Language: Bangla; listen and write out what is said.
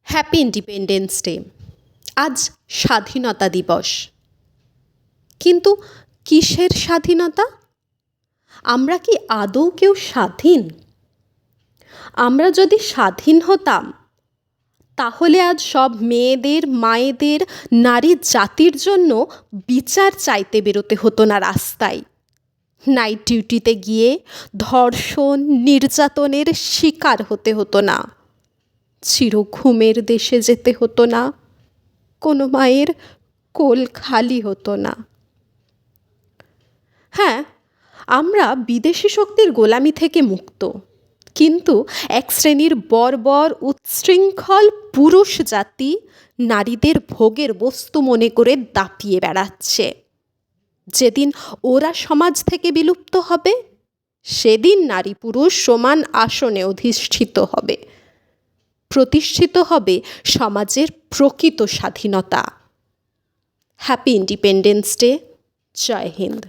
Happy independence day. আজ স্বাধীনতা দিবস। কিন্তু কিসের স্বাধীনতা? আমরা কি আদৌ কেউ স্বাধীন? আমরা যদি স্বাধীন হতাম তাহলে আজ সব মেয়েদের, মায়েদের, নারী জাতির জন্য বিচার চাইতে বেরোতে হতো না রাস্তায়। নাইট ডিউটিতে গিয়ে ধর্ষণ, নির্যাতনের শিকার হতে হতো না। চিরঘুমের দেশে যেতে হতো না। কোনো মায়ের কোল খালি হতো না। হ্যাঁ, আমরা বিদেশি শক্তির গোলামি থেকে মুক্ত, কিন্তু এক শ্রেণীর বর্বর উচ্ছৃঙ্খল পুরুষ জাতি নারীদের ভোগের বস্তু মনে করে দাপিয়ে বেড়াচ্ছে। যেদিন ওরা সমাজ থেকে বিলুপ্ত হবে, সেদিন নারী পুরুষ সমান আসনে অধিষ্ঠিত হবে। প্রতিষ্ঠিত হবে সমাজের প্রকৃত স্বাধীনতা। Happy independence day. জয় হিন্দ।